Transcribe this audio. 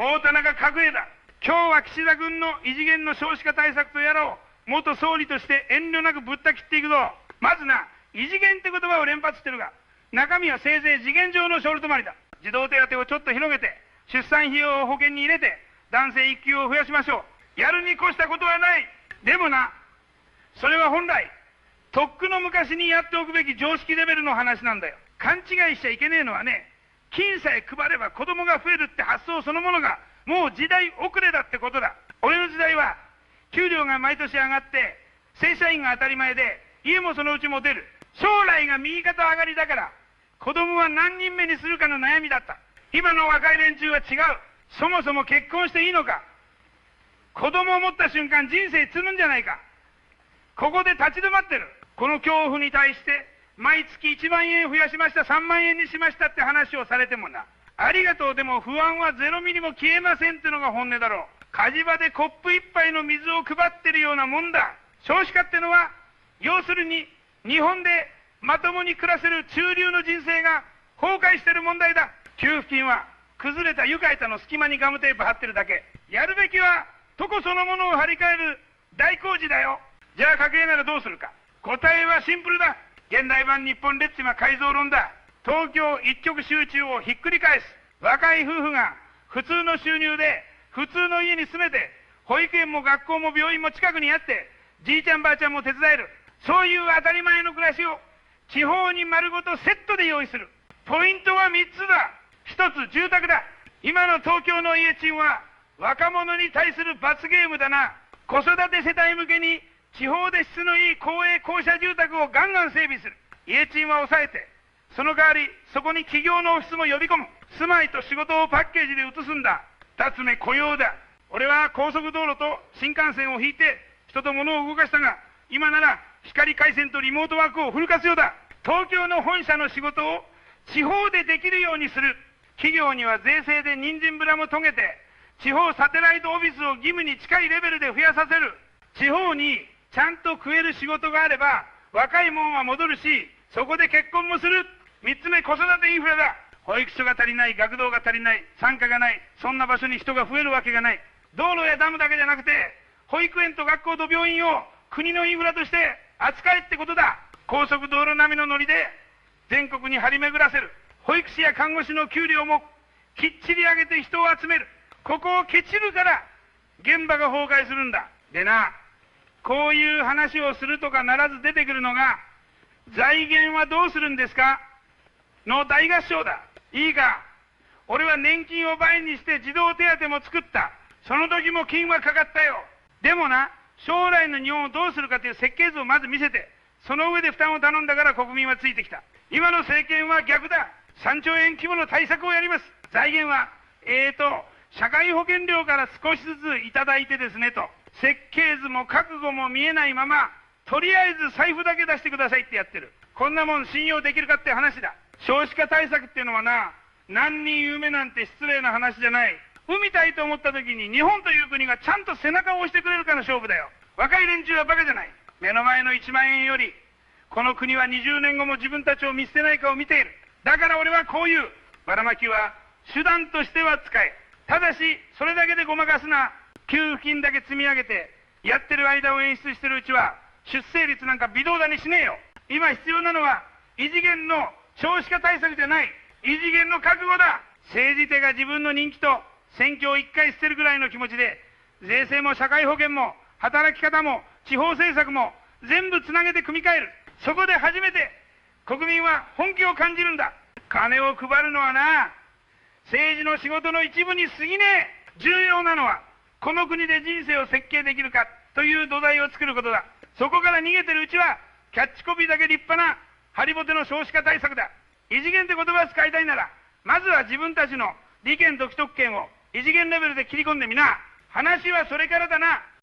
大田中角栄だ。今日は岸田軍の異次元の少子化対策とやらを元総理として遠慮なくぶった切っていくぞ。まずな、異次元って言葉を連発してるが、中身はせいぜい次元上の勝利止まりだ。児童手当をちょっと広げて、出産費用を保険に入れて、男性育休を増やしましょう。やるに越したことはない。でもな、それは本来、とっくの昔にやっておくべき常識レベルの話なんだよ。勘違いしちゃいけねえのはね、金さえ配れば子供が増えるって発想そのものが、もう時代遅れだってことだ。俺の時代は、給料が毎年上がって、正社員が当たり前で、家もそのうち持てる。将来が右肩上がりだから、子供は何人目にするかの悩みだった。今の若い連中は違う。そもそも結婚していいのか。子供を持った瞬間人生積むんじゃないか。ここで立ち止まってる。この恐怖に対して、毎月1万円増やしました、3万円にしましたって話をされてもな。ありがとうでも不安は0ミリも消えませんってのが本音だろう。火事場でコップ一杯の水を配ってるようなもんだ。少子化ってのは、要するに日本でまともに暮らせる中流の人生が崩壊してる問題だ。給付金は崩れた床板の隙間にガムテープ貼ってるだけ。やるべきは床そのものを張り替える大工事だよ。じゃあ家計ならどうするか。答えはシンプルだ。現代版日本列島改造論だ。東京一極集中をひっくり返す。若い夫婦が普通の収入で普通の家に住めて、保育園も学校も病院も近くにあって、じいちゃんばあちゃんも手伝える。そういう当たり前の暮らしを地方に丸ごとセットで用意する。ポイントは3つだ。1つ、住宅だ。今の東京の家賃は若者に対する罰ゲームだな。子育て世帯向けに地方で質のいい公営公社住宅をガンガン整備する。家賃は抑えて、その代わりそこに企業のオフィスも呼び込む。住まいと仕事をパッケージで移すんだ。2つ目、雇用だ。俺は高速道路と新幹線を引いて人と物を動かしたが、今なら光回線とリモートワークをフル活用だ。東京の本社の仕事を地方でできるようにする。企業には税制で人参ぶらも遂げて、地方サテライトオフィスを義務に近いレベルで増やさせる。地方にちゃんと食える仕事があれば、若いもんは戻るし、そこで結婚もする。3つ目、子育てインフラだ。保育所が足りない、学童が足りない、産科がない。そんな場所に人が増えるわけがない。道路やダムだけじゃなくて、保育園と学校と病院を国のインフラとして扱えってことだ。高速道路並みのノリで全国に張り巡らせる。保育士や看護師の給料もきっちり上げて人を集める。ここをケチるから現場が崩壊するんだ。でな、こういう話をするとかならず出てくるのが、財源はどうするんですかの大合唱だ。いいか、俺は年金を倍にして児童手当も作った。その時も金はかかったよ。でもな、将来の日本をどうするかという設計図をまず見せて、その上で負担を頼んだから国民はついてきた。今の政権は逆だ。3兆円規模の対策をやります。財源は、社会保険料から少しずついただいてですねと、設計図も覚悟も見えないまま、とりあえず財布だけ出してくださいってやってる。こんなもん信用できるかって話だ。少子化対策っていうのはな、何人夢なんて失礼な話じゃない。産みたいと思った時に日本という国がちゃんと背中を押してくれるかの勝負だよ。若い連中はバカじゃない。目の前の1万円より、この国は20年後も自分たちを見捨てないかを見ている。だから俺はこういう。ばらまきは手段としては使え。ただし、それだけでごまかすな。給付金だけ積み上げて、やってる間を演出してるうちは、出生率なんか微動だにしねえよ。今必要なのは、異次元の少子化対策じゃない。異次元の覚悟だ。政治手が自分の人気と選挙を一回捨てるぐらいの気持ちで、税制も社会保険も働き方も地方政策も全部つなげて組み替える。そこで初めて国民は本気を感じるんだ。金を配るのはな、政治の仕事の一部に過ぎねえ。重要なのは、この国で人生を設計できるかという土台を作ることだ。そこから逃げてるうちは、キャッチコピーだけ立派なハリボテの少子化対策だ。異次元って言葉を使いたいなら、まずは自分たちの利権と既得権を異次元レベルで切り込んでみな。話はそれからだな。